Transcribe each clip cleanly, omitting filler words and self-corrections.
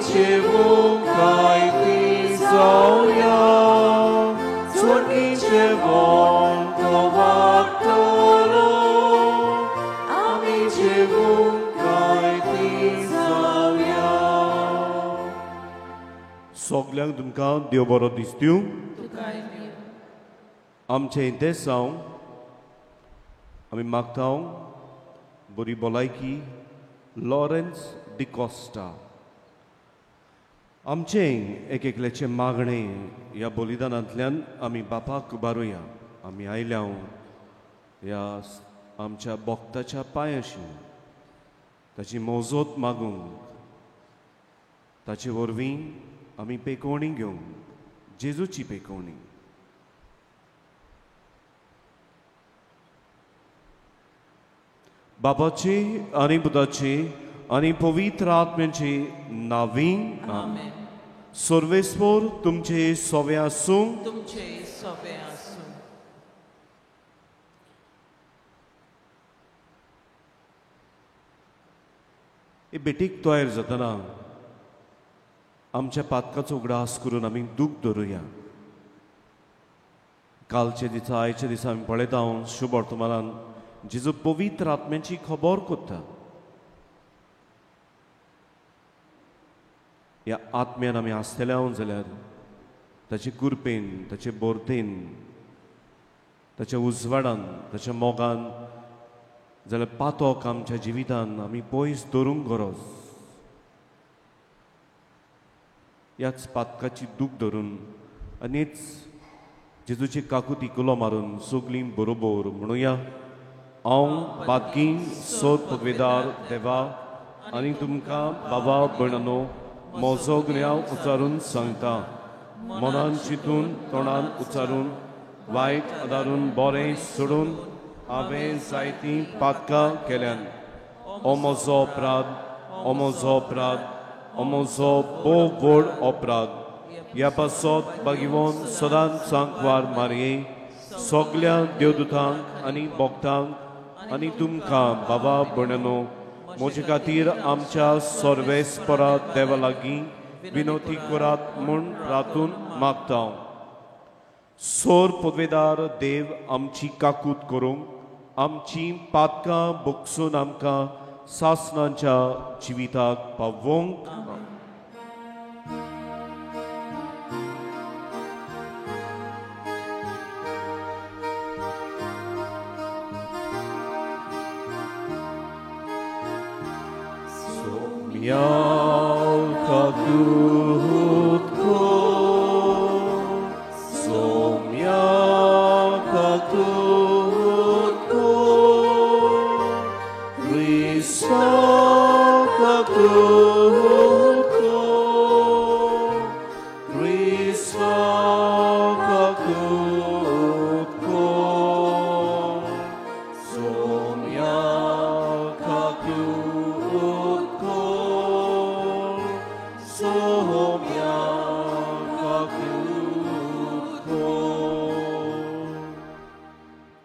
जेवूंकाय ती जावया स्वर्गीचे वंत वागतलो आमी जेवूंकाय ती जावया सगल्यांक तुमकां देव बरो दिसत्यो आमचे ते जावं आमी मागता बरी भलायकी लॉरेन्स डिकॉस्टा आमचे एकल्याचे मागणे ह्या बलिदानांतल्यान आमी बापाक उबारुया आमी आयल्या ह्या आमच्या भक्ताच्या पांयाशी ताची मोजत मागूंक ताचे वरवीं आमी पेकोवणी घेवंक जेजूची पेकोवणी बापाची आनी पुताची आनी पवित्र आत्म्याची नांवी आमेन सर्वेस्वर तुमचे सोवे आसूं तुमचे सोवे आसूं हे बेटीक तयार जातना आमच्या पातकाचो उगडास करून आमी दूख धरुया कालचे दिसा आयच्या दिसा आमी पळयता शुभ वर्तमानान जेजू पवित्र आत्म्याची खबर कोत्ता ह्या आत्म्यान आमी आसतले जाल्यार ताचे कुरपेन ताचे बोरतेन ताच्या उजवाडान ताच्या मोगान जाल्यार पातोक आमच्या जिवितान आमी पयस दवरूंक गरज ह्याच पातकाची दूख धरून आनीच जेजूची काकूती कुलो मारून सगलीं बरोबर म्हणुया हांव पातकी सोद पदवेदार देवा आनी तुमकां बाबा भयणानो म्हजो गुन्यांव उचारून सांगता मनान चिंतून तोंडान उचारून वायट आदारून बरें सोडून हांवें जायतीं पातकां केल्यान हो म्हजो अपराध हो म्हजो अपराध हो म्हजो भोव व्हड अपराध ह्या पासत बागिवोन सदांच सांकवार मारये सगल्या देवदूतांक आनी भक्तांक आनी तुमकां बाबा भयणानो म्हजे खातीर आमच्या सर्वेस्परा देवा लागीं विनोती करात म्हूण रातून मागता सोर पदवेदार देव आमची काकूत करूंक आमची पातकां भोगसून आमकां सासणांच्या जिविताक पावोवंक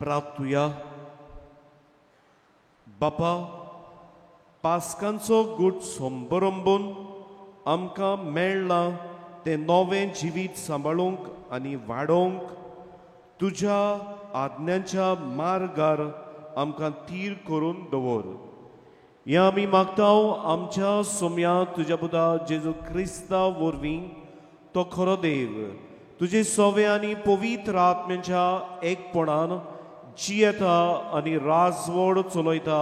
प्रार्थुया बापा पास्कांचो गूट सोंबरंबून आमकां मेळ्ळां तें नवें जिवीत सांबाळूंक आनी वाडोवंक तुज्या आज्ञांच्या मार्गार आमकां तीर करून दवर हें आमी मागता आमच्या सोम्या तुज्या पुता जेजू क्रिस्ता वरवीं तो खरो देव तुजे सोवे आनी पवित्र आत्म्याच्या एकपणान जियेता आनी राजवड चलयता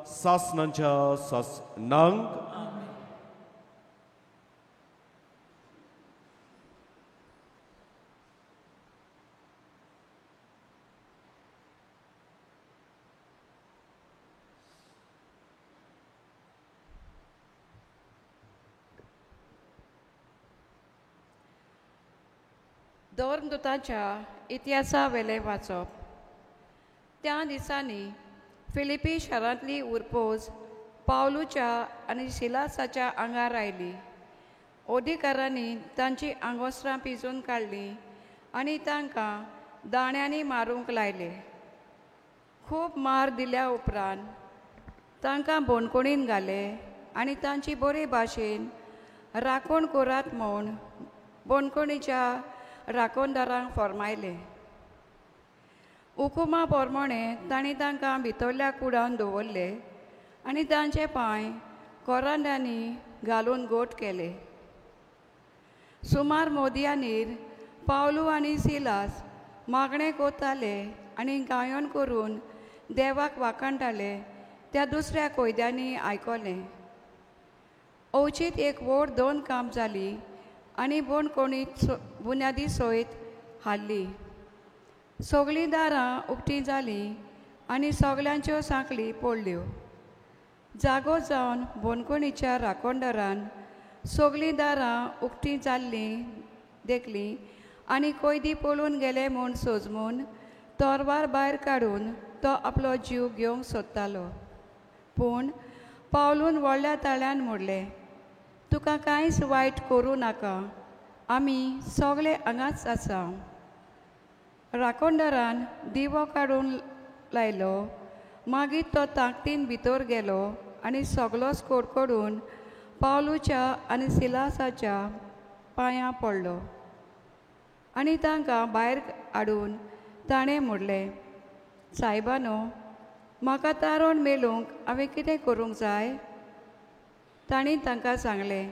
सासणांच्या सासणांक धर्मदूताच्या इतिहासा वेले वाचप त्या दिसांनी फिलिपी शारांतली उरपोज पावलूच्या आनी सिलासाच्या आंगार आयली ओदिकारांनी तांची आंगोस्त्रां पिजून काडलीं आनी तांकां दाण्यांनी मारूंक लायले खूब मार दिल्या उपरांत तांकां बोणकुणीन घाले आनी तांची बरे भाशेन राखण करात म्हूण बोणकोणीच्या राखणदारांक फर्मायलें. हुकुमा प्रमाणें तांणी तांकां भितरल्या कुडान दवरले आनी तांचे पांय कोरांदांनी घालून गोट केले. सुमार मोदयांनीर पावलू आनी सिलास मागणें कोत्ताले आनी गायोन करून देवाक वाखाणटाले त्या दुसऱ्या कोयद्यांनी आयकलें. अवचीत एक व्हड 2 काम जाली आनी बोणकोणी बुन्यादी सयत हाडली. सगळीं दारां उक्तीं जालीं आनी सगल्यांच्यो सांखळी पडल्यो. जागो जावन बोणकोणीच्या राखणदारान सगळीं दारां उक्तीं जाल्लीं देखलीं आनी कोयदी पळून गेले म्हूण सोजमून तोरवार भायर काडून तो आपलो जीव घेवंक सोदतालो. पूण पावलून व्हडल्या ताळ्यान म्हणलें, तुका कांयच वायट करूं नाका, आमी सगळे हांगाच आसा. राखणदारान दिवो काडून लायलो. मागीर तो ताकतीन भितर गेलो आनी सगलोच कडकडून पावलूच्या आनी सिलासाच्या पांयां पडलो आनी तांकां भायर हाडून ताणें म्हणलें, सायबानो, म्हाका तारण मेळूंक हांवें कितें करूंक जाय? तांणी तांकां सांगलें,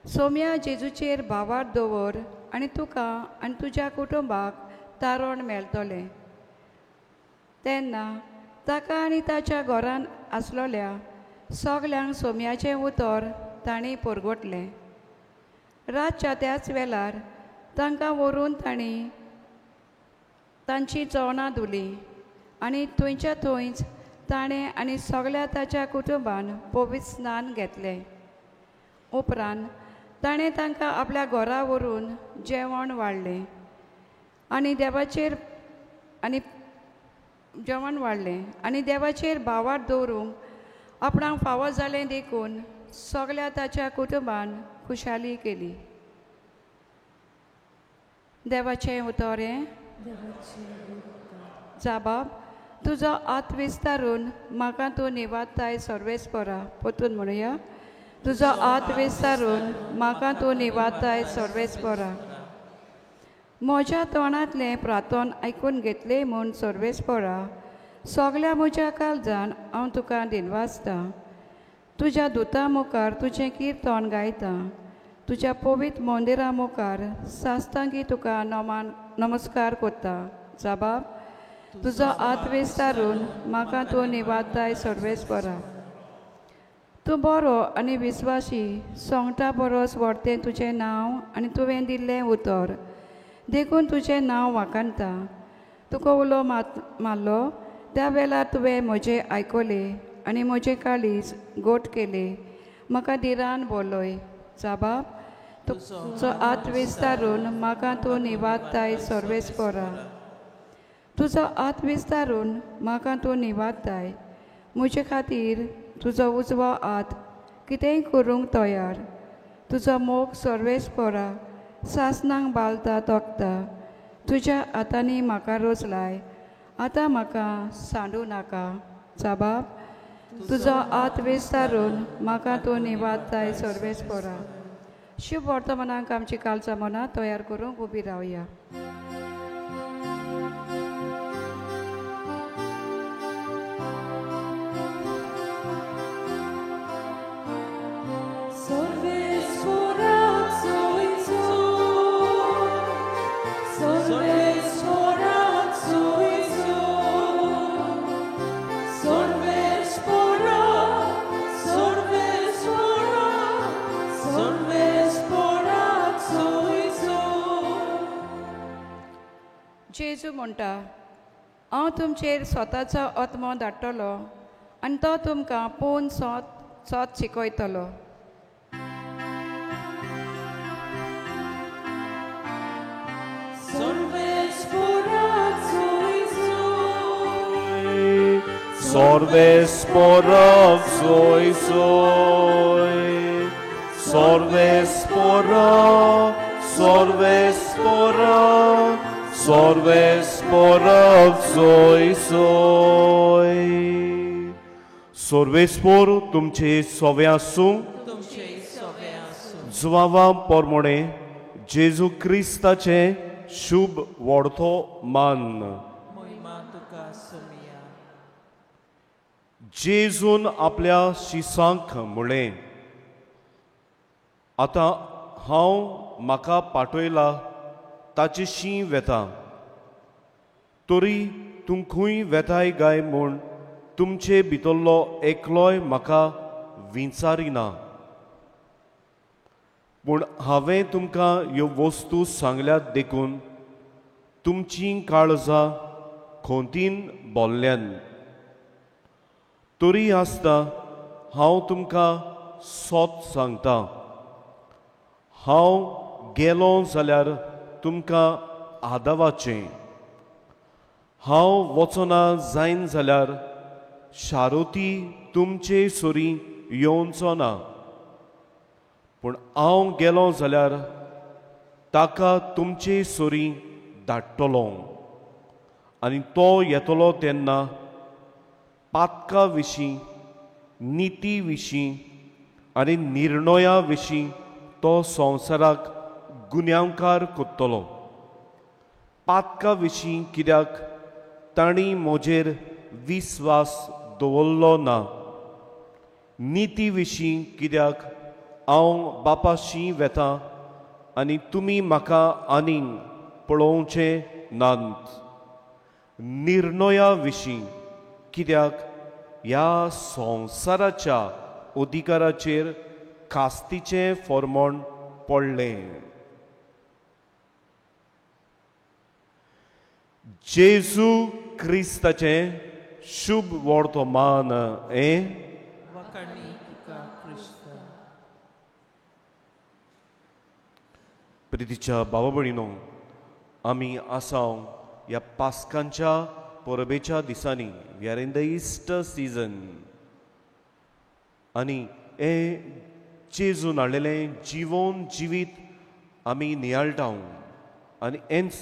सोम्या जेजूचेर भावार दवर आनी तुका आनी तुज्या कुटुंबाक तारण मेळटलें. तेन्ना ताका आनी ताच्या घरान आसलोल्या सगल्यांक सोम्याचें उतर तांणी परगटलें. रातच्या त्याच वेळार तांकां व्हरून तांणी तांची जेवणां दिलीं आनी थंयच्या थंयच ताणें आनी सगल्या ताच्या कुटुंबान पवित्र स्नान घेतलें. उपरांत ताणें तांकां आपल्या घरा व्हरून जेवण वाडलें आनी देवाचेर भावार दवरूंक आपणाक फावो जालें देखून सगल्या ताच्या कुटुंबान खुशाली केली. देवाचें उतोरें. जाबाब, तुजो हात विस्तारून म्हाका तूं निवाडटाय सर्वेस्परा. परतून म्हणुया, तुजो हात विस्तारून म्हाका तूं निवाडटाय सर्वेस्परा. म्हज्या तोंडांतलें प्रार्थन आयकून घेतलें म्हूण सर्वेस्परा. सगल्या म्हज्या काळजान हांव तुका दिनवासता. तुज्या दुतां मुखार तुजें किर्तन गायता. तुज्या पवित्र मंदिरा मुखार साश्टांगी तुका नमस्कार कोत्ता. जाबाब, तुजो हात विस्तारून म्हाका तूं निवाडटाय सर्वेस्परा. तूं बरो आनी विस्वासी, सोंगटा बरोस व्हरतें तुजें नांव आनी तुवें दिल्लें उतर देखून तुजें नांव वाखाणटा. तुका उलो मारलो त्या वेळार तुवें म्हजें आयकलें आनी म्हजें काळीज गोट केलें. म्हाका दिरान बोलय. जाबाब, तुजो हात विस्तारून म्हाका तूं निवाडटाय सर्वेस्परा. तुजो हात विस्तारून म्हाका तूं निवाडटाय. म्हजे खातीर तुजो उजवा हात कितेंय करूंक तयार. तुजो मोग सर्वेस्परा सासणांक बालता तोखता. तुज्या हातांनी म्हाका रोजलाय. आतां म्हाका सांडू नाका. जाबाब, तुजो हात विस्तारून म्हाका तूं निवाडटाय सर्वेस्परा. शुभ वर्तमानाक आमची कालचां मनां तयार करूंक उबी रावया. जेजू म्हणटा, हांव तुमचेर स्वताचो आत्मो धाडटलो आनी तो तुमकां पोवन सोत शिकयतलो. Sorvespora soy soy, sorvespora, sorvespora, sorvespora soy soy. Sorvespor तुमचे सोवे आसूं. उत्सवावा पोरमोणे जेजू क्रिस्ताचे शुभ व्हडतो मान. मोहिमा तुका सोमिया. जेजून आपल्या शिसांक म्हळें, आतां हांव म्हाका पाठयला ताचे शीं वेता. तरी तूं खंय वेताय गाय म्हूण तुमचे भितरलो एकलोय म्हाका विचारिना. पूण हांवें तुमकां ह्यो वस्तू सांगल्यात देखून तुमचीं काळजां खोंतीन भोल्ल्यान. तरी आसता हांव तुमकां सोत सांगता, हांव गेलों जाल्यार तुमकां आदावाचें. हांव वचना जायन जाल्यार शारोती तुमचे सोरी येवचो ना. पूण हांव गेलों जाल्यार ताका तुमचे सोरी धाडटलों. आनी तो येतलो तेन्ना पातका विशीं, निती विशीं आनी निर्णया विशीं तो संवसाराक गुन्यांवकार कोत्तलो. पातका विशीं कित्याक तांणी म्हजेर विस्वास दवरलो ना. निती विशीं कित्याक हांव बापाशी वेतां आनी तुमी म्हाका आनीक पळोवचें नात. निर्णया विशीं कित्याक ह्या संवसाराच्या अधिकाराचेर कास्तीचें फर्मोण पडलें. जेजू क्रिस्ताचें शुभ व्हडतो मान. वखणी तुका क्रिस्त. प्रितीच्या भावा भयणीनो, आमी आसांव ह्या पास्कांच्या परबेच्या दिसांनी. We are in the Easter season. आनी हे जेजून हाडलेलें जिवोन जिवीत आमी नियाळटाव. आनी हेंच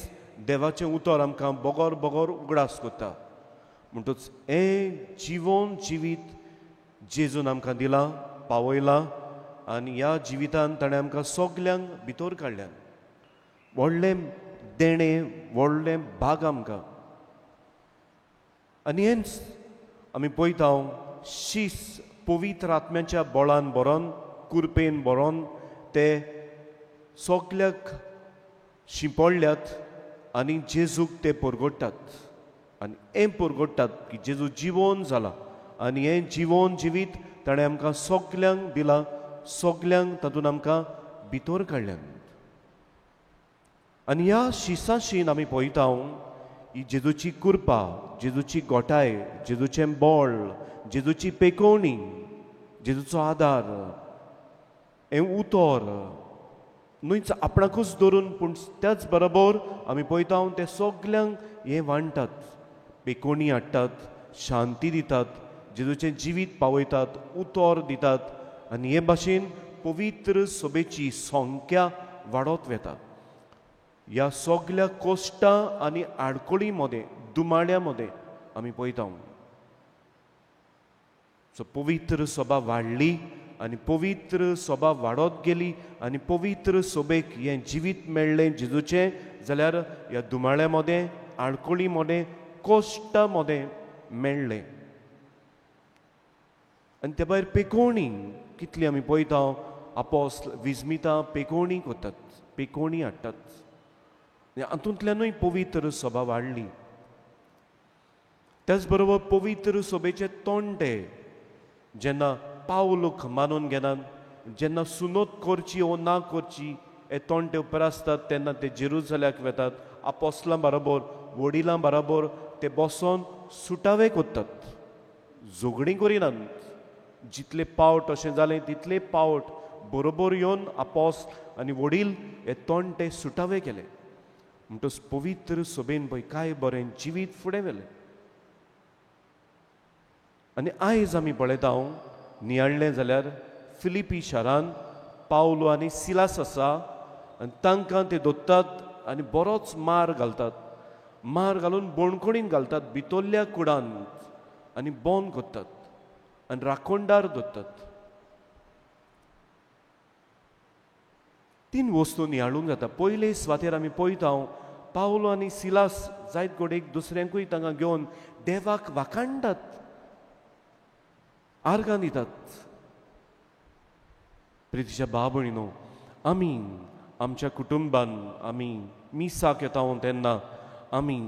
देवाचें उतर आमकां बोगोर बोगोर उगडास कोत्ता. म्हणटूच हें जिवोन जिवीत जेजून आमकां दिलां, पावयलां. आनी ह्या जिवितान ताणें आमकां सगल्यांक भितर काडल्यान. व्हडलें देणें, व्हडलें भाग आमकां. आनी हेंच आमी पळयताव शीस पवित्र आत्म्याच्या बळान बरोवन, कुरपेन बरोवन ते सगल्याक शिंपडल्यात आनी जेजूक ते परगडटात. आनी हें परगडटात की जेजू जिवोन जाला आनी हें जिवोन जिवीत ताणें आमकां सगल्यांक दिलां. सगल्यांक तातूंत आमकां भितर काडल्यान. आनी ह्या शिसाशीन आमी पळयताव ही जेजूची कृपा, जेजूची गोठाय, जेजूचें बळ, जेजूची पेकोवणी, जेजूचो आदार, हें उतर न्हूच आपणाकूच धरून पूण त्याच बरोबर आमी पळयताव ते सगल्यांक हें वांडटात, पेकोवणी हाडटात, शांती दितात, जेजूचें जिवीत पावयतात, उतर दितात. आनी हे भाशेन पवित्र सभेची संख्या वाडत वता. ह्या सगल्या कोश्टां आनी आडकोळी मदें, दुमाड्या मदें आमी पळयताव. सो पवित्र सभा वाडली आनी पवित्र सभा वाडत गेली आनी पवित्र सभेक हें जिवीत मेळ्ळें जेजूचें जाल्यार ह्या दुमाळ्या मदें, आडकोळी मदें, कोश्टां मदें मेळ्ळें. आनी ते भायर पेकोवणी कितली आमी पळयताव. आपोस्ल विस्मितां पेकोवणी कोत्तात, पेकोवणी हाडटात. हातूंतल्यानूय पवित्र सभा वाडली. त्याच बरोबर पवित्र सभेचे तोंटे जेन्ना पावलूक मानून घेनात, जेन्ना सुनोत करची वो ना करची हे तोंटे उपर आसतात तेन्ना ते जेरुसलेमाक वेतात. आपोस्लां बरोबर, वडिलां बरोबर ते बसोन सुटावे कोत्तात, झगडीं करिनात. जितले पावट अशें जालें तितले पावट बरोबर येवन आपोस्ल आनी वडील हे तोंटे सुटावे केले. म्हणटच पवित्र सभेन पळय काय बरें जिवीत फुडें व्हेलें. आनी आयज आमी पळयताव नियाळ्ळें जाल्यार फिलिपी शारान पावलो आनी सिलास आसा आनी तांकां ते दोत्तात आनी बरोच मार घालतात. मार घालून बोणकोणीन घालतात भितरल्या कुडांत आनी बोंद कोत्तात आनी राखणदार दवरतात. तीन वस्तू नियाळूंक जाता. पयले सुवातेर आमी पळयता पावलो आनी सिलास जायत घोडेक दुसऱ्यांकूय तांकां घेवन देवाक वाखाणटात, आर्गां दितात. प्रितीच्या भाव भयणीनो, आमी आमच्या कुटुंबान आमी मिसाक येता तेन्ना आमी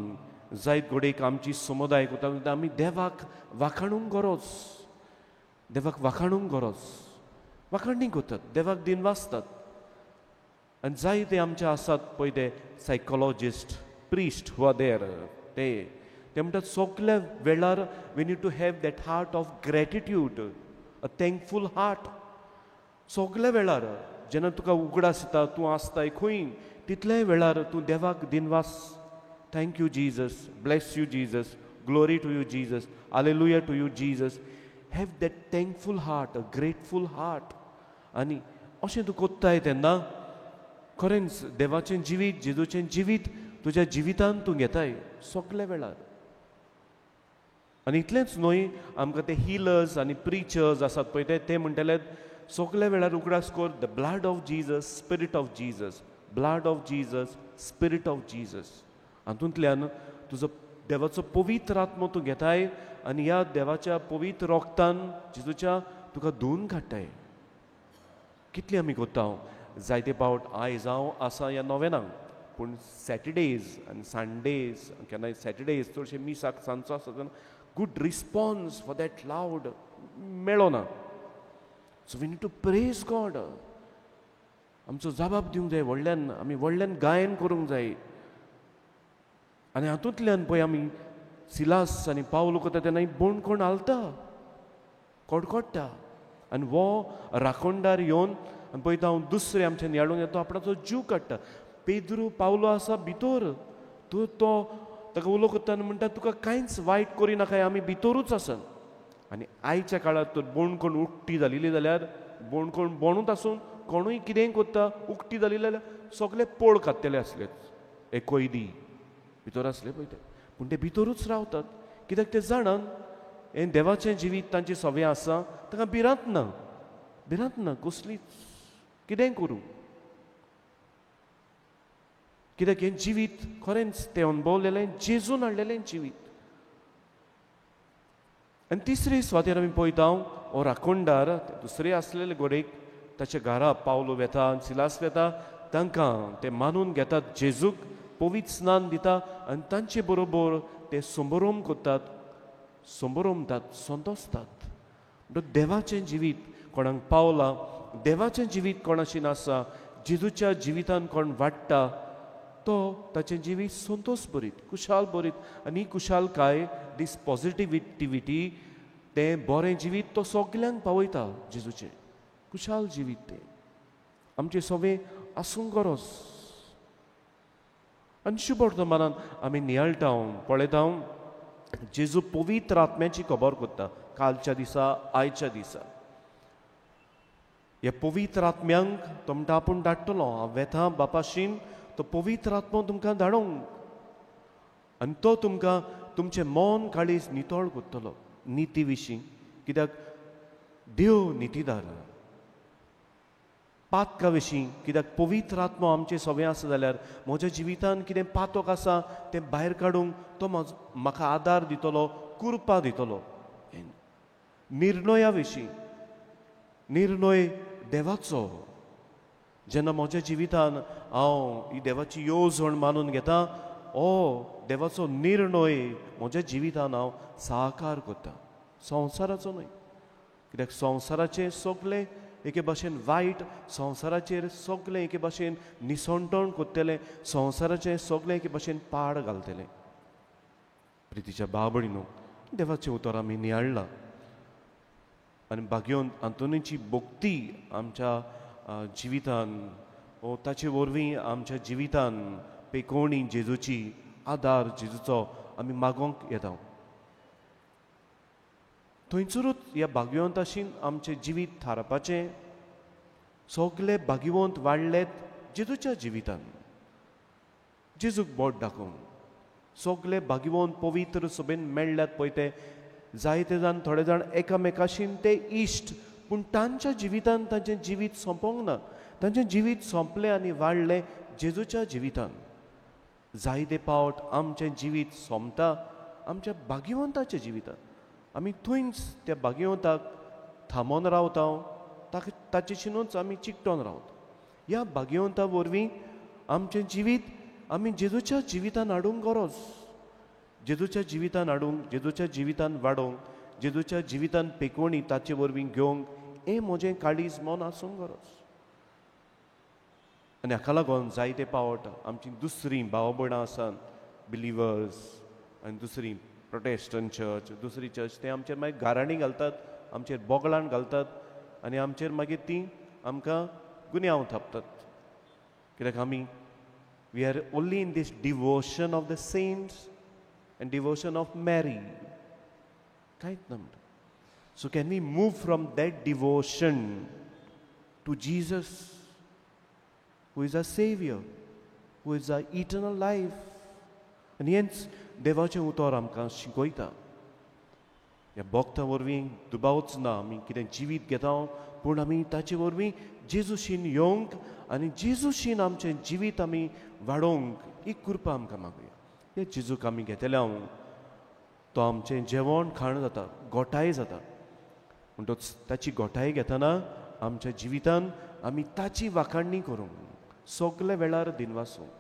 जायत घोडेक आमची समुदाय करता आमी देवाक वाखाणूंक गरज, देवाक वाखाणूंक गरज. वाखाणणी करतात, देवाक दिन वाचतात. आनी जायते आमचे आसात पळय ते psychologist, priest who are there, ते म्हणटात सगल्या वेळार we need to have that heart of gratitude, a thankful heart. सगल्या वेळार जेन्ना तुका उगडास येता, तूं आसताय खंय, तितल्याय वेळार तूं देवाक दिनवास. Thank you Jesus, bless you Jesus, glory to you Jesus, hallelujah to you Jesus. Have that thankful heart, a grateful heart. आनी अशें तूं कोत्ताय तेन्ना खरेंच देवाचें जिवीत, जेजूचें जिवीत तुज्या जिवितांत तूं घेताय सगल्या वेळार. आनी इतलेंच न्हय, आमकां ते हिलर्स आनी प्रिचर्स आसात पळय ते म्हणटले सगल्या वेळार उगडास core the blood of Jesus, spirit of Jesus, blood of Jesus, spirit of Jesus. हातूंतल्यान तुजो देवाचो पवित्र आत्मो तूं घेताय आनी ह्या देवाच्या पवित्र रोगतान जेजूच्या तुका धुवन काडटाय. कितली आमी कोत्ता जायते पावट आयज हांव आसा ह्या नोवेनाक, पूण सॅटर्डेज आनी संडेज केन्ना सॅटर्डेज चडशे मिसाक सांजचो आसता तेन्ना गूड रिस्पॉन्स फॉर दॅट लावड मेळना. So we need to praise God. आमचो जबाब दिवंक जाय व्हडल्यान, आमी व्हडल्यान गायन करूंक जाय. आनी हातूंतल्यान पळय आमी सिलास आनी पावलो करता तेन्ना बोणकोण हालता, कडकडटा. आनी वो राखणदार येवन आनी पळयता हांव दुसरे आमचे नियाळूंक येता, तो आपणाचो जीव काडटा. पेद्रू पावलो आसा भितर, तूं तो ताका उलो करता आनी म्हणटा तुका कांयच वायट करी नाकाय, आमी भितरूच आसा. आनी आयच्या काळार तर बोणकोण उक्ती जालेली जाल्यार बोणकोण बोणूच आसून कोणूय कितेंय कोत्ता, उक्ती जाली जाल्यार सगळे पोळ काडटले आसलेच. हे कोयदी भितर आसले पळय ते, पूण ते भितरूच रावतात. कित्याक ते जाणान हें देवाचें जिवीत तांची सवय आसा, तांकां भिरांत ना, भिरांत ना कसलीच कितेंय करूं. कित्याक हें जिवीत खरेंच तें अणभवलेलें जेजून हाडलेलें जिवीत. आनी तिसरे सुवातेर आमी पळयता हो राखणदार दुसरे आसलेले घोडेक ताच्या घरा पावलो वेता, सिलास वेता, तांकां ते मानून घेतात, जेजूक पवित्र स्नान दिता आनी तांचे बरोबर ते संबरोम करतात, संबरोमतात, संतोसतात. देवाचें जिवीत कोणाक पावलां, देवाचें जिवीत कोणाशी आसा, जेजूच्या जिवितान कोण वाडटा तो ताचें जिवीत संतोश भरीत, कुशाल भरीत. आनी कुशालकाय, दीस पॉजिटिविटी, तें बरें जिवीत तो सगल्यांक पावयता जेजूचें. कुशाल जिवीत तें आमचे सगळे आसूंक गरज. आनी शुभ वर्तमानान आमी नियाळटा, पळयता जेजू पवित्र आत्म्याची खबर करता कालच्या दिसा, आयच्या दिसा. ह्या पवित्र आत्म्यांक तो म्हणटा आपूण धाडटलो, हांव वेता बापाशीन, तो पवित्र आत्मो तुमकां धाडूंक. आनी तो तुमकां तुमचें मन काळीज नितळ करतलो निती विशीं. कित्याक देव नितीदार. पातका विशीं, कित्याक पवित्र आत्मो आमचे सवय आसा जाल्यार म्हज्या जिवितान कितें पातक आसा तें भायर काडूंक तो म्हाका आदार दितलो, कृपा दितलो. निर्णया विशीं, निर्णय देवाचो. जेन्ना म्हज्या जिवितान हांव ही देवाची येवजण मानून घेता, हो देवाचो निर्णय म्हज्या जिवितान हांव साकार करता, संवसाराचो न्हय. कित्याक संवसाराचें सगळें एके भाशेन वायट, संवसाराचेर सगळें एके भाशेन निसंटण करतलें, संवसाराचें सगळें एके भाशेन पाड घालतलें. प्रितीच्या भाव भयणीनो, देवाचें उतर आमी नियाळ्ळां. आनी भाग्योन आंतोनीची भक्ती आमच्या जिवितान, वो ताचे वरवीं आमच्या जिवितान पेकोवणी जेजूची, आदार जेजूचो आमी मागोंक येता. थंयसरूच ह्या भाग्यवंताशीन आमचें जिवीत थारावपाचें. सगळे भाग्यवंत वाडलेत जेजूच्या जिवितान, जेजूक बोट दाखोवन. सगळे भाग्यवंत पवित्र सभेन मेळ्ळ्यात पळय ते, जायते जाण थोडे जाण एकामेकाशीन ते इश्ट, पूण तांच्या जिवितान तांचें जिवीत सोंपोंक ना. तांचें जिवीत सोंपलें आनी वाडलें जेजूच्या जिवितान. जायते पावट आमचें जिवीत सोंपता आमच्या भाग्यवंताच्या जिवितान. आमी थंयच त्या भाग्यवंताक थांबोन रावता, ताचेशिनूच आमी चिकटोन रावता. ह्या भाग्यवंता वरवीं आमचें जिवीत आमी जेजूच्या जिवितान हाडूंक गरज. जेजूच्या जिवितान हाडूंक, जेजूच्या जिवितान वाडोवंक, जेजूच्या जिवितान पेकोवणी ताचे वरवीं घेवंक हें म्हजें काळीज मन आसूंक गरज. आनी हाका लागून जायते पावट आमची दुसरीं भाव भयणां आसात बिलिवर्स आनी दुसरी प्रोटेस्टंट चर्च, दुसरी चर्च, ते आमचेर मागीर गाराणी घालतात, आमचेर बोगळान घालतात आनी आमचेर मागीर तीं आमकां गुन्यांव थापतात. कित्याक आमी we are only in this devotion of the saints and devotion of Mary. Kaith na. So can we move from that devotion to Jesus, who is our Savior, who is our eternal life? And hence देवाचें उतर आमकां शिकयता. ह्या भक्ता वरवीं दुबावच ना आमी कितें जिवीत घेता, पूण आमी ताचे वरवीं जेजूशीन येवंक आनी जेजूशीन आमचें जिवीत आमी वाडोवंक ही कृपा आमकां मागुया. हे जेजूक आमी घेतले हांव, तो आमचें जेवण खाण जाता, गोठाय जाता. म्हणटच ताची गोठाय घेतना आमच्या जिवितान आमी ताची वाखाणणी करूंक, सगळे वेळार दिनवासूंक,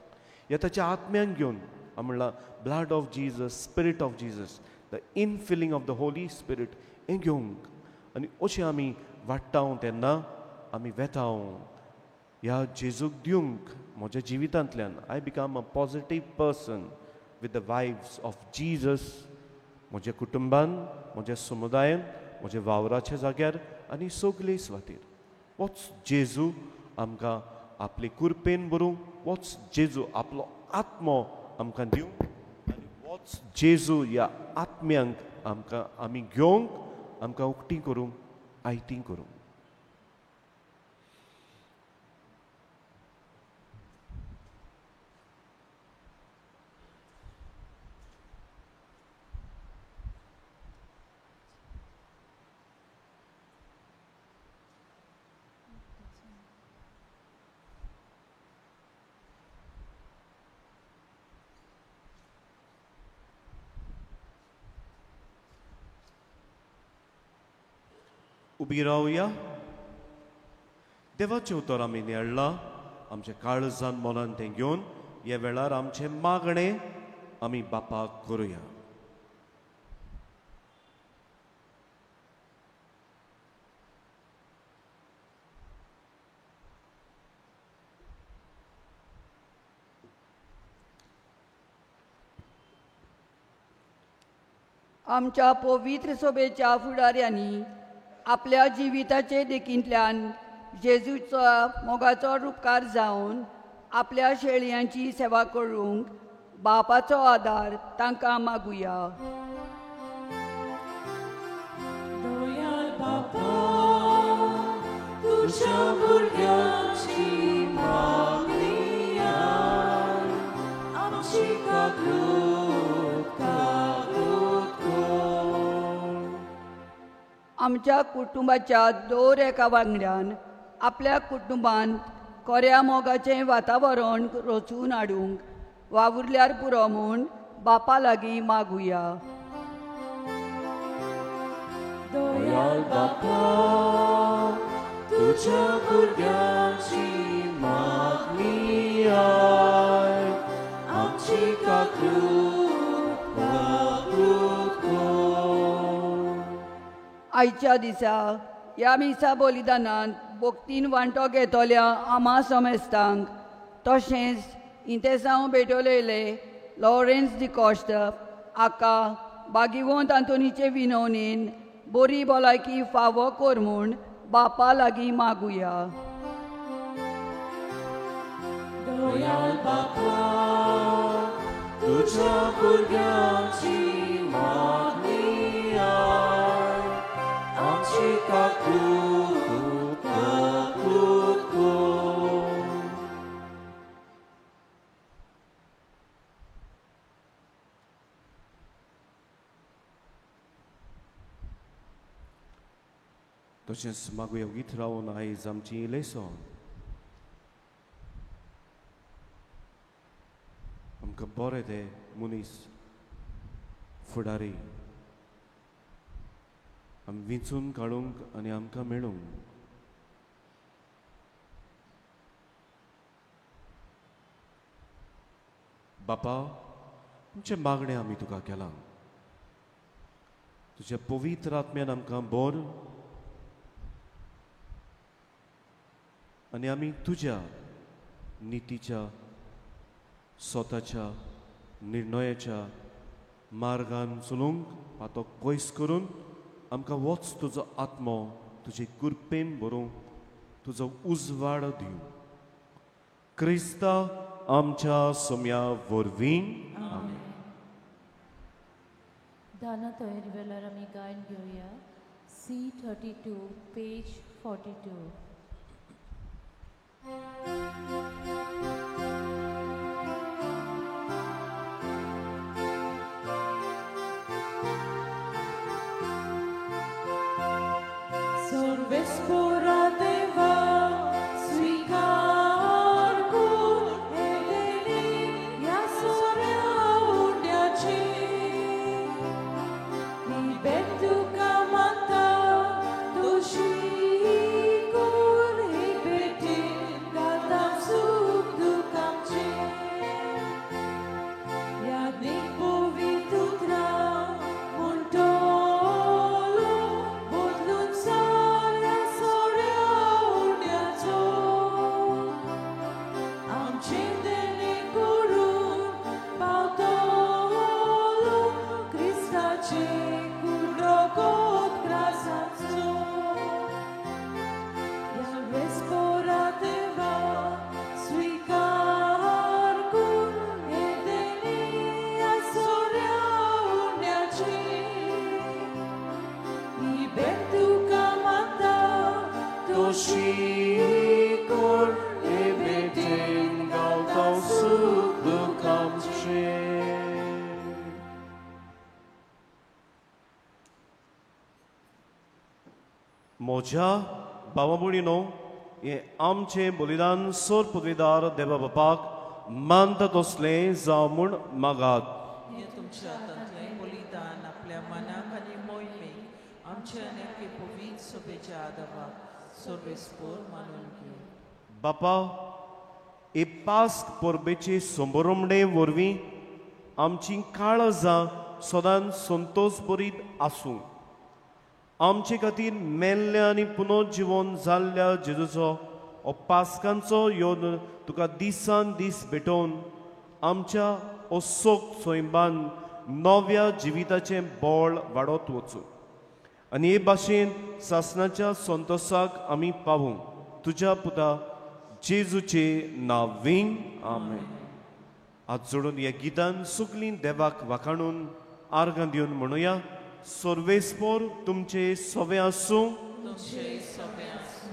ह्या ताच्या आत्म्यांक घेवन आमी म्हणलां blood of Jesus, spirit of Jesus, the infilling of the holy spirit हें घेवंक. आनी अशें आमी वाडटा तेन्ना आमी वेता ह्या जेजूक दिवंक म्हज्या जिवितांतल्यान. I become a positive person with the vibes of Jesus, म्हज्या कुटुंबान, म्हज्या समुदायान, म्हज्या वावराच्या जाग्यार आनी सगळे सुवातेर. होच जेजू आमकां आपले कुरपेन भरूंक, होच जेजू आपलो आत्मो आमकां दिवंक आनी होच जेजू ह्या आत्म्यांक आमकां आमी घेवंक, आमकां उक्ती करूंक, आयती करूंक. उबी रावया. देवाचें उतर आमी नियळ्ळां, आमच्या काळजान मनान तें घेवन ह्या वेळार आमचें मागणें आमी बापाक करुया. आमच्या पवित्र सभेच्या फुडाऱ्यांनी आपल्या जिविताचे देखींतल्यान जेजूचा मोगाचो उपकार जावन आपल्या शेळयांची सेवा करूंक बापाचो आदार तांकां मागुया. दयाल बापा, तुझ्या भुरग्यांची मागणी आय, आमची काकूट कर. आमच्या कुटुंबाच्या दर एका वांगड्यान आपल्या कुटुंबांत खऱ्या मोगाचें वातावरण रचून हाडूंक वावुरल्यार पुरो म्हूण बापा लागीं मागुया. दयाल बापा, तुझ्या भुरग्यांची मागणी आय, आमची काकूट कर. आयच्या दिसा ह्या मिसा बलिदानांत भक्तीन वांटो घेतल्या आमा समेस्तांक, तशेंच इंतेसांव भेटोलेले लॉरेन्स दी कॉस्ट, आका भागिवंत आंतोनीचे विनवणेन बरी भलायकी फावो कर म्हूण बापा लागीं मागुया. दयाल बापा, तुझ्या भुरग्यांची मागणी आय, आमची काकूट कर. तशेंच मागुया गीत रावन आयज आमची इलेसोन आमकां बरें ते मनीस फुडारी आमी विंचून काडूंक आनी आमकां मेळूंक बापा तुमचे मागणें आमी तुका केलां तुज्या पवित्र आत्म्यान आमकां बोर आनी आमी तुज्या नितीच्या स्वताच्या निर्णयाच्या मार्गान चलूंक पातो पयस करून आमकां होच तुजो आत्मो तुजे कृपेन भरूंक तुजो उजवाड दिवं क्रिस्ता आमच्या सोम्या वरवीं आमेन. दाना तयारी वेळार आमी गायन घेवया C32 page 42. Sorvespora deva svicar cur edeni ya sorea undiaci mi bentu kamata dushi cur hibeti gatam suk dukamci ya nipo vitutra montolo bodlun saria sorea undiaco amcindeni kurun pautolo Cristace kurdogot krasanco ja vespora teva svicar kur edeni ja sorea undiaci i bentu kamata Toshikor ebeten galtau sudukamche. मोज्या भावा भयणीनो हे आमचे बलिदान सोर पदवीदार देवा बापाक मानता तसले जावं म्हूण मागात. हे तुमच्या हातांतलें बलिदान आपल्या मनाक आनी मोहिमेक आमचे अनेके पवित्र सभेच्या आदाराक सर्वेस्पोर मानून घेवं. बापा हे पास्क परबेचे समारंभे वरवीं आमची काळजां सदांच संतोश भरीत आसूं आमचे खातीर मेल्ल्या आनी पुनर्जीवन जाल्ल्या जेजूचो हो पास्कांचो योद तुका दिसान दीस भेटोवन आमच्या हो सोक सोयंबान नव्या जिविताचें बळ वाडत वचूं आनी हे भाशेन सासणाच्या संतोशाक आमी पावूं तुज्या पुता जेजूचे नांवीं आमेन. हात जोडून ह्या गितान सुकलीं देवाक वाखाणून आर्गां दिवन म्हणुया सर्वेस्पोर तुमचे सवे आसूं तुमचे सगळे आसूं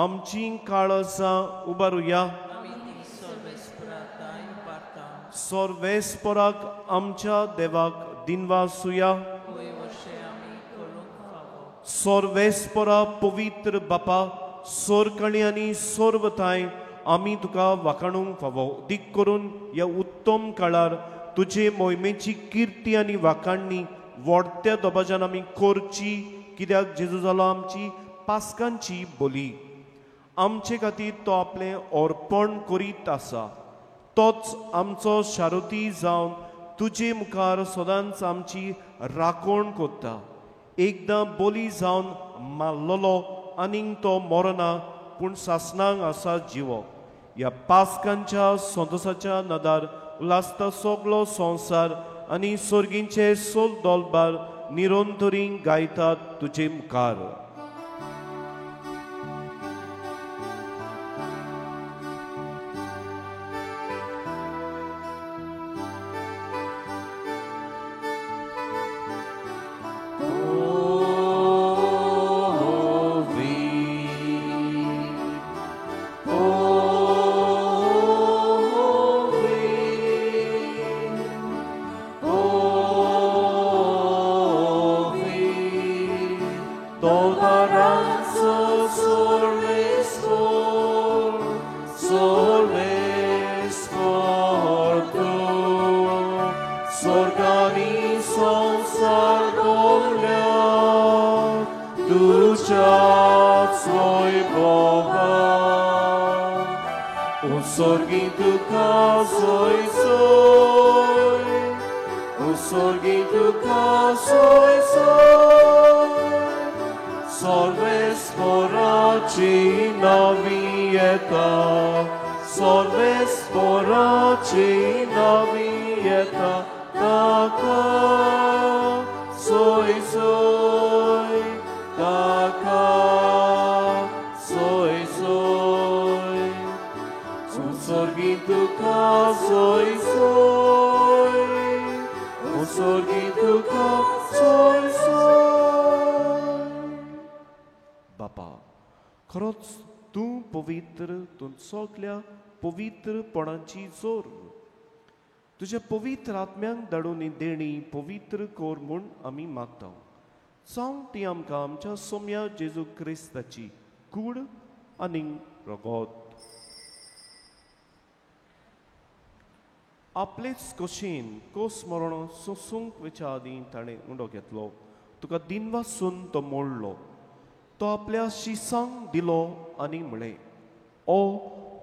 आमची काळजां उबारुया आमी ती सर्वेस्पराताय उबारता सर्वेस्पोराक आमच्या देवाक दिनवासुया होय वर्षे आमी करूंक फावो सर्वेस्पोरा पवित्र बापा सोरकणी आनी सोर्वताय आमी तुका वाखाणूंक फावो दीक करून ह्या उत्तम काळार तुजे मोहिमेची कीर्ती आनी वाखाणणी व्हडत्या दोबाज्यान आमी करची कित्याक जेजू जालो आमची पास्कांची बोली आमचे खातीर तो आपलें अर्पण करीत आसा तोच आमचो शारुती जावन तुजे मुखार सदांच आमची राखण करता एकदां बोली जावन मारलोलो आनीक तो मरना पूण सासणांक आसा जिवो ह्या पास्कांच्या संतोशाच्या नदार उलासता सगलो संवसार आनी सर्गींचे सोल दोलबार निरंतरी गायतात तुजे मुखार. Todo Usorgituka soy soy, usorgituka soy soy, solves poraci navieta, solves poraci navieta, taka soy soy, taka soy soy. Usorgituka soy soy, usorgituka soy soy. बापा, खरोच तूं पवित्र, तूं सगळ्या पवित्रपणाची जोर. तुझ्या पवित्र आत्म्यांक धाडून देणी पवित्र कोर म्हूण आमी मागता. सांग ती आमकां आमच्या सोम्या जेजू क्रिस्ताची कूड आनी रगत. आपलेच कशेन कोस मरण सोसूंक वेच्या आदीं ताणें उंडो घेतलो. तुका दिनवासून तो मोडलो. तो आपल्या शिसांक दिलो आनी म्हळें, ओ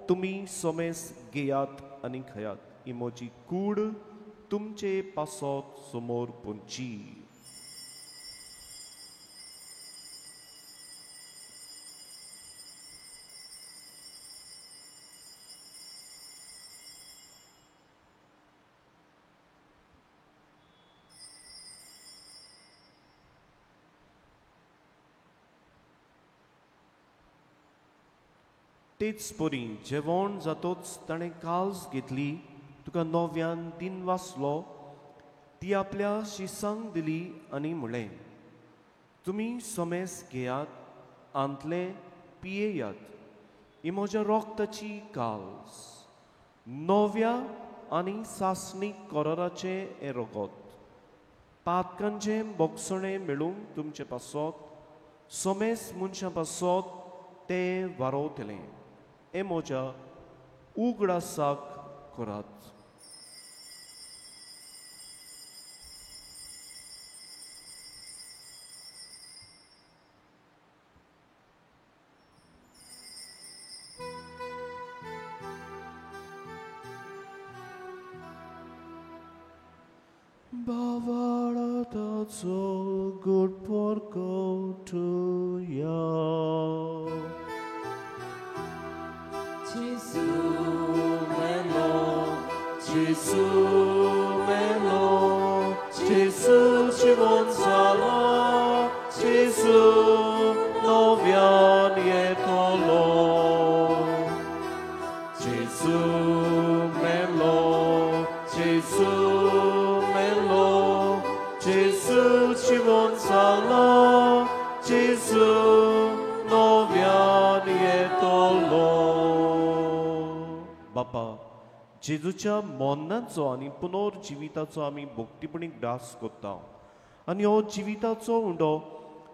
तुमी सोमेस घेयात आनी खयात. ही म्हजी कूड तुमचे पासत समोर पोंची. तेच परी जेवण जातोच ताणें काल्स घेतली. तुका नव्यान दिन वाचलो. ती आपल्या शिसांक दिली आनी म्हळें, तुमी सोमेस घेयात, आंतले पियेयात. ही म्हज्या रोगताची काल्स, नव्या आनी सासणीक कोराराचें हें रगत. पातकांचें बोगसणें मेळूंक तुमचे पासत सोमेस मनशां पासत तें वारोवतलें. हे म्हज्या उगडासाक करात. Bavaratazo good porco to ya. Gesù melo, Gesù ci vuol sala, Gesù novia nietolo. Gesù melo, Gesù melo, Gesù ci vuol sala, Gesù novia nietolo. बापा, जेजूच्या मोन्नाचो आनी पुनर्जिविताचो आमी भोगटीपणीक दास कोत्ता. आनी हो जिविताचो उंडो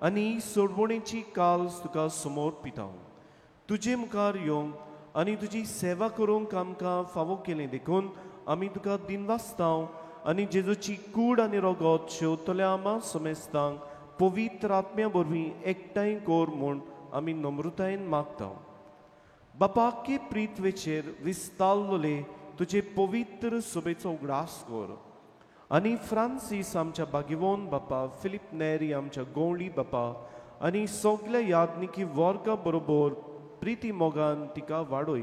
आनी सोडवणेची काल्स तुका समर्पिता. तुजे मुखार येवंक आनी तुजी सेवा करूंक आमकां फावो केलें देखून आमी तुका दिनवासता. आनी जेजूची कूड आनी रगत शेवतल्या आमा समेस्तांक पवित्र आत्म्या वरवीं एकठांय कोर म्हूण आमी नम्रतायेन मागता. बापा, के प्रिथवेचेर विस्तारलोले तुजे पवित्र सोबेचो उगडास कर. आनी फ्रांसीस आमच्या बागिवोन बापा, फिलिप नेरी आमच्या गोंवळी बापा आनी सगल्या याज्ञिकी वर्गा बरोबर प्रिती मोगान तिका वाडय.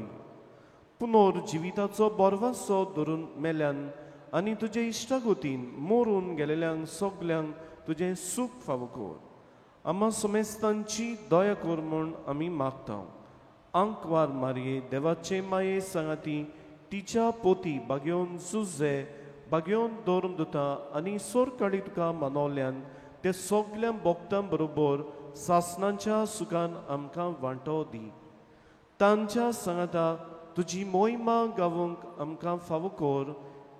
पुनर्जिविताचो बोरवासो धरून मेल्यान आनी तुजे इश्टागोतीन मोरून गेलेल्यांक सगल्यांक तुजें सूख फावो कर. आमा समेस्तांची दया कर म्हूण आमी मागता. आंकवार मारये देवाचे माये सांगाती तिच्या पोती बागेवन झुजे बागेवन दवरून दिता आनी सोर काडी तुका मानवल्यान ते सगल्या भोगतां बरोबर सासणांच्या सुखान आमकां वांटो दी. तांच्या सांगाता तुजी मोहिमा गावूंक आमकां फावो कर.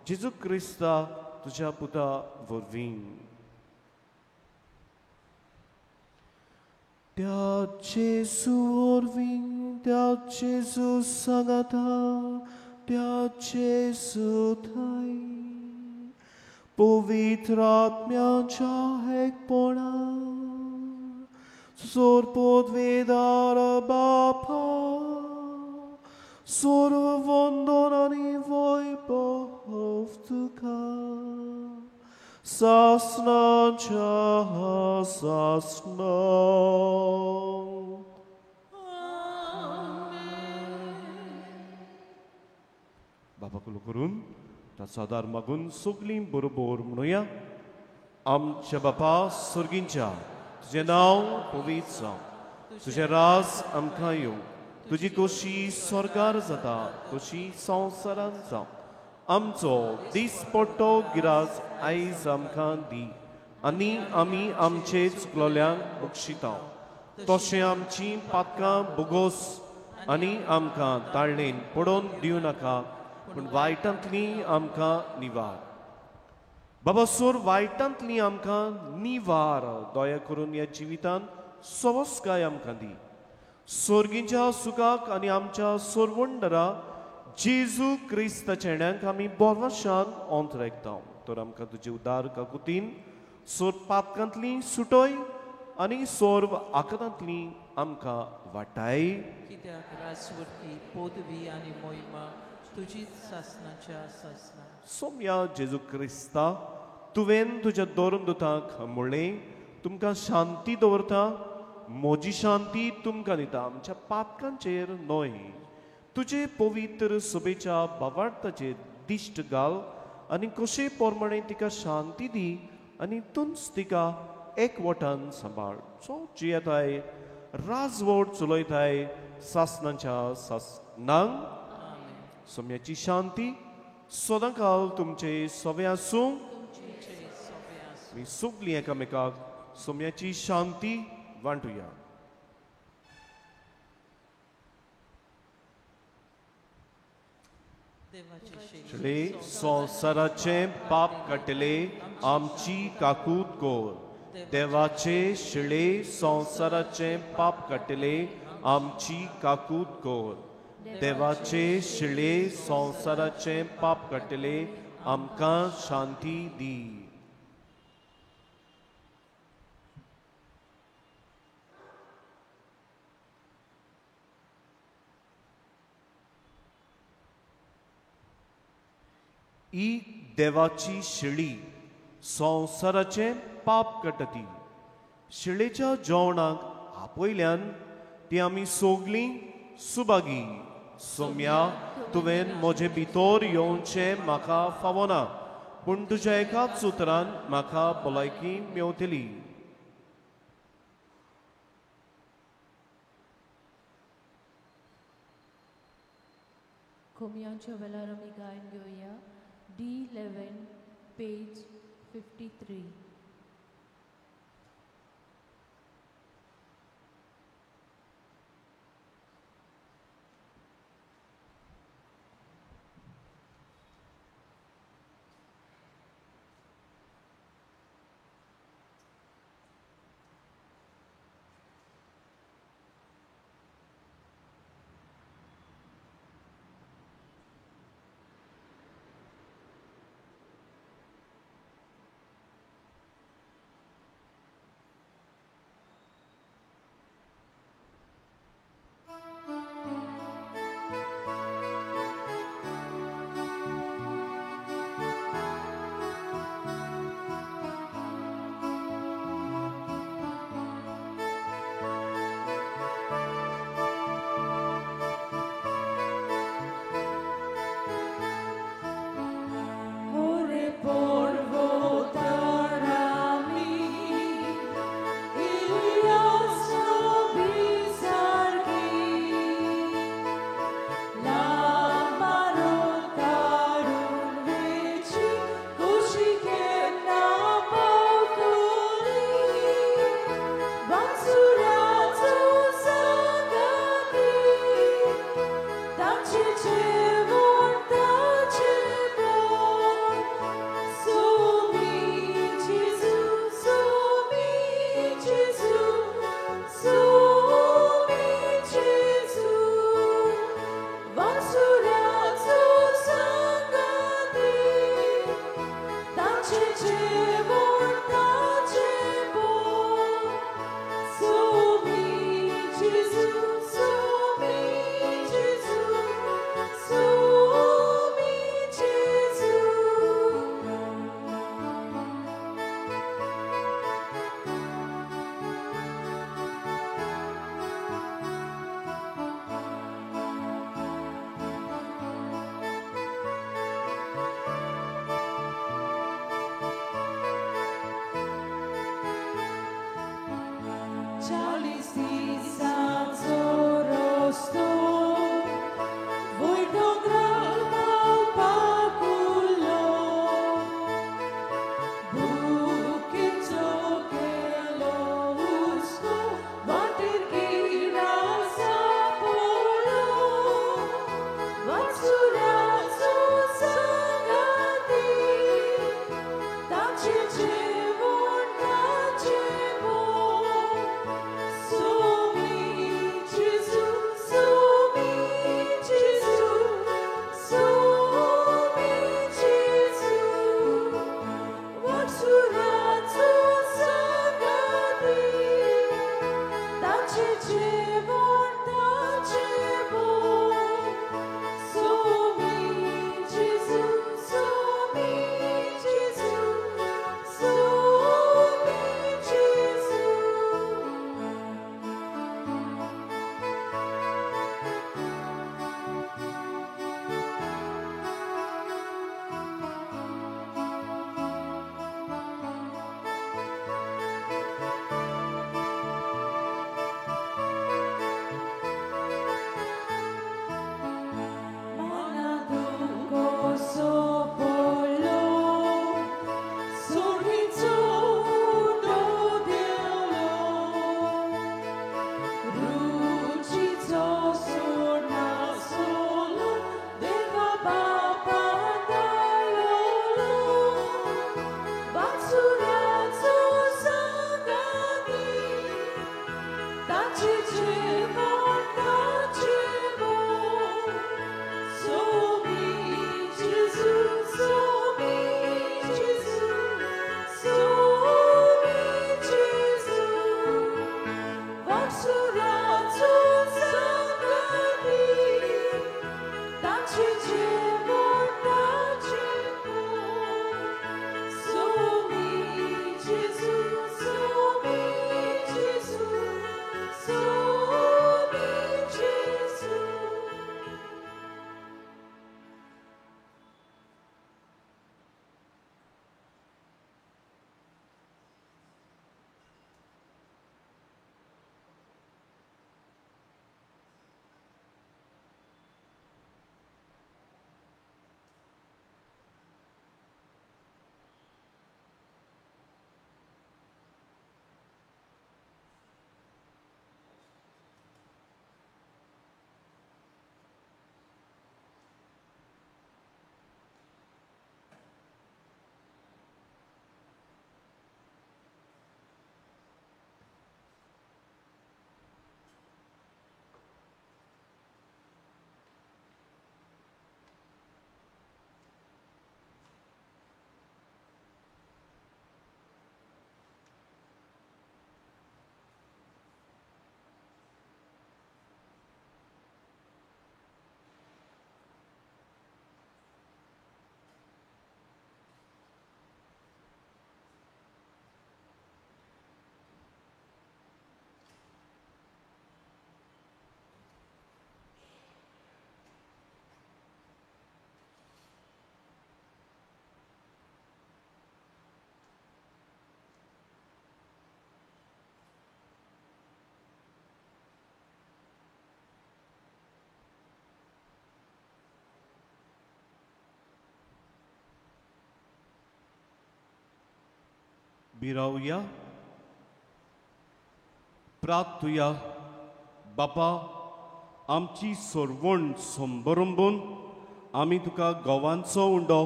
जेजू क्रिस्ता तुज्या पुता वरवीं. त्या जेजू वरवीं, त्या जेजू सांगाता, त्या जेजू थंय पवित्र आत्म्याच्या एकपणा सोर पोदवेदार बापा सर्व वंदनानी वैभवतुका सासनाच्या सासना बाबाकुलो करून ताचो आदार मागून सगलीं बरोबर म्हणुया. आमच्या बापा सुर्गींच्या तुझें नांव पवित्र जावं, तुझें राज आमकां येवं, तुजी खोशी स्वर्गार जाता तशी संवसारांत जावं. आमचो दिसपट्टो गिरास आयज आमकां दी आनी आमी आमचे चुकलोल्यांक बक्षिता तशें आमची पातकां बोगोस आनी आमकां ताळणेन पडोवन दिवं नाका पूण वायटांतली आमकां निवार. बाबा सोर वायटांतली आमकां निवार दया करून ह्या जिवितांत सवस्काय आमकां दी. सोर्गींच्या सुखाक आनी आमच्या सोरवंडरा जेजू क्रिस्ताच्या येण्याक आमी बोरवाशान अंतरेकता. तर आमकां तुजे उदार काकुतीन सोर पातकांतली सुटोय आनी सोर्व आकांतांतली आमकां वाटाय. कित्याक राजवटी पदवी आनी मोहिमा तुजीच सासनाच्या सासना. सोम्या जेजू क्रिस्ता तुवें तुज्या दोरमदूतांक म्हणलें तुमकां शांती दवरता, म्हजी शांती तुमकां दिता, आमच्या पातकांचेर न्हय. तुजे पवित्र सभेच्या भावार्थाचेर दिश्ट घाल आनी कशे पोरमणे तिका शांती दी आनी तुंच तिका एकवटान सांबाळ. सो जी येताय राजवट चलयताय सासनाच्या सासनांक सोम्याची शांती सदांकाल तुमचे सवे आसूं. मी सगलीं एकामेकाक सोम्याची शांती वांटुया. शिळे संवसाराचे पाप काडटले आमची काकूट कोर. देवाचे शिळे संवसाराचे पाप काडटले आमची काकूट कोर. देवाचे शिळे संवसाराचे पाप काडटले आमकां शांती दी. ही देवाची शिळी संवसाराचे पाप काडटा. शिळेच्या जेवणाक आपयल्यान ती आमी सोगलीं सुभागी. सोम्या तुवें म्हजे भितर येवचें म्हाका फावना पूण तुज्या एकाच उतरान म्हाका भलायकी मेवतली. कोमयांच्या वेळार आमी गायन घेवया D11 पेज 53. बिरावया प्रार्थुया. बापा, आमची सोरवण संबरंबून आमी तुका गोवांचो उंडो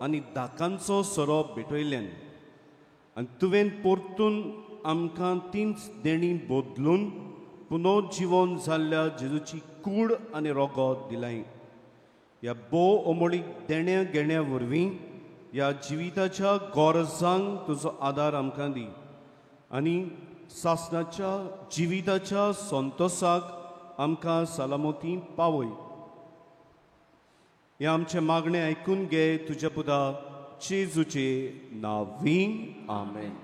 आनी दाकांचो सोरो भेटयल्यान आनी तुवें परतून आमकां तींच देणी बदलून पुनर्जीवन जाल्ल्या जेजूची कूड आनी रगत दिलाय. ह्या बोव अमोळीक देण्या घेण्या वरवीं ह्या जिविताच्या गरजांक तुजो आदार आमकां दी आनी सासणाच्या जिविताच्या संतोसाक आमकां सलामती पावय. हे आमचे मागणे आयकून घे तुज्या पुता जेजूचे नांवीं. आमेन.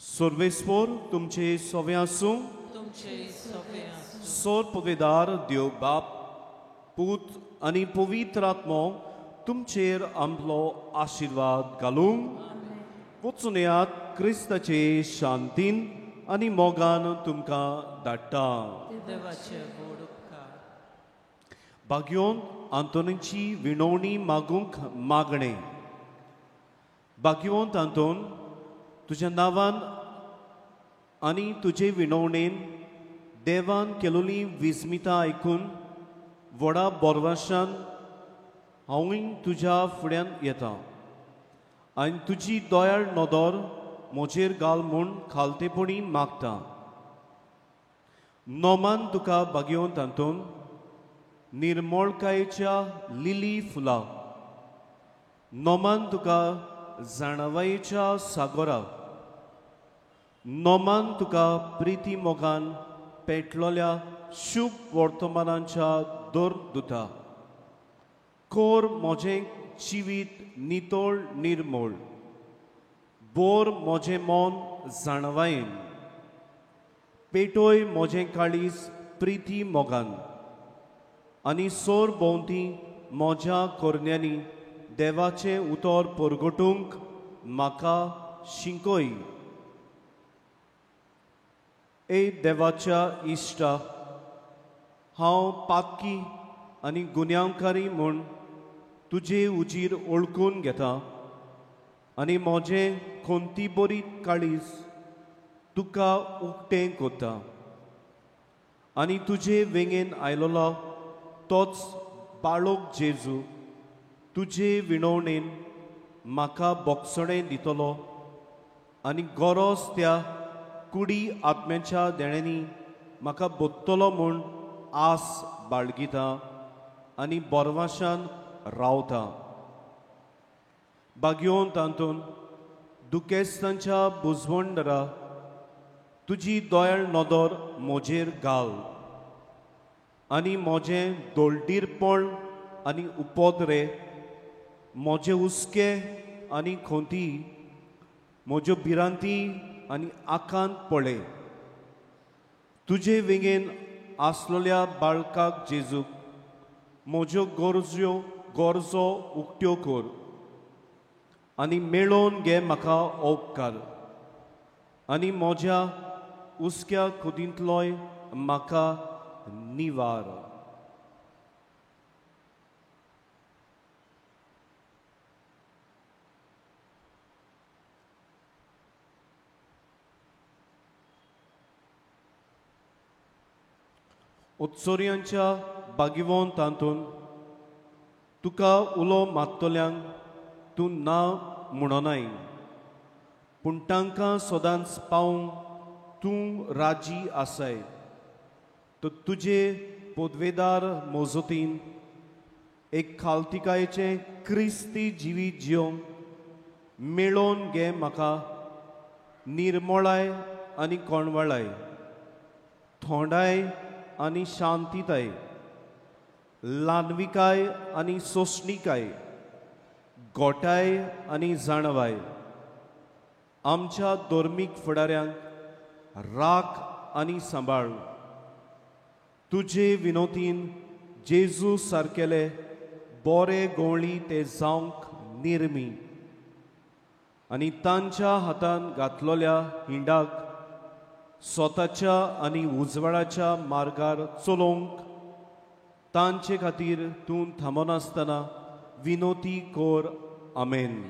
सर्वेस्पोर तुमचे सोवे आसूं. तुमचे सोबे आसूं. सोर पवेदार देव बाप, पूत आनी पवित्र आत्मो तुमचेर आमलो आशिर्वाद घालूंक वचून येयात. क्रिस्ताचे शांतीन आनी मोगान तुमकां धाडटा. देवाचे गोड उपकार. भाग्योन आंतोनीची विणवणी मागूंक मागणे. भाग्यवंत आंतोन, तुज्या नांवान आनी तुजे विणवणेन देवान केलोली विस्मिता आयकून व्हडा बोरवाशान हांवूय तुज्या फुड्यान येता आनी तुजी दोयाळ नदर म्हजेर घाल म्हूण खालतेपणी मागता. नोमान तुका भाग्यवंत आंतोन निर्मळकायेच्या लिली फुलां. नोमान तुका जाणवायेच्या सागोरा. नोमान तुका प्रिती मोगान पेटलोल्या शुभ वर्तमानांच्या दोर दुता. कोर मोजें जिवीत नितोळ निर्मळ. बोर मोजें मोन जाणवायेन. पेटोय मोजें काळीज प्रिती मोगान. आनी सोर भोंवती मोज्या कोरण्यांनी देवाचे उतर परगटूंक म्हाका शिंकोय. ए देवाच्या इश्टा, हांव पातकी आनी गुन्यांवकारी म्हूण तुजे उजीर ओळखून घेता आनी म्हजें कोणती बरी काळीज तुका उक्तें कोत्ता. आनी तुजे वेंगेन आयलोलो तोच बाळोक जेजू तुजे विणवणेन म्हाका बोगसणें दितलो आनी गरज त्या कुडी आत्म्याच्या देण्यांनी म्हाका बोत्तलो म्हूण आस बाळगिता आनी बोरवाशान रावता. भाग्यवंत आंतोन, दुखेस्तांच्या बुजवंडरा तुजी दोयाळ नदर म्हजेर घाल आनी म्हजें दोळटीरपण आनी उपोद्रे, म्हजे हुस्के आनी खोंती, म्हज्यो भिरांती आनी आकांत पळय. तुजे वेंगेन आसलोल्या बाळकाक जेजूक म्हज्यो गरजो उक्त्यो कर आनी मेळोवन घे म्हाका उपकार आनी म्हज्या हुस्क्या खुदींतलोय म्हाका निवार. उत्सोर्यांच्या भाग्यवंत आंतून तुका उलो मागतल्यांक तूं ना म्हणनाय, पूण तांकां सदांच पावूंक तूं राजी आसाय. तो तुजे पोदवेदार मोजतीन एक खालतिकायेचें क्रिस्ती जिवीत जिवंक मेळोवन घे म्हाका निर्मळाय आनी कोणवळाय, थोंडाय आनी शांतीताय, ल्हानविकाय आनी सोंसणीकाय, गोठाय आनी जाणवाय. आमच्या धर्मीक फुडाऱ्यांक राख आनी सांबाळ. तुजे विनोतीन जेजू सारकेले बरे गवळी ते जावंक निर्मी आनी तांच्या हातान घातलोल्या हिंडाक स्वताच्या आनी उजवाडाच्या मार्गार चलोवंक तांचे खातीर तूं थांबनासतना विनोती कोर आमेन.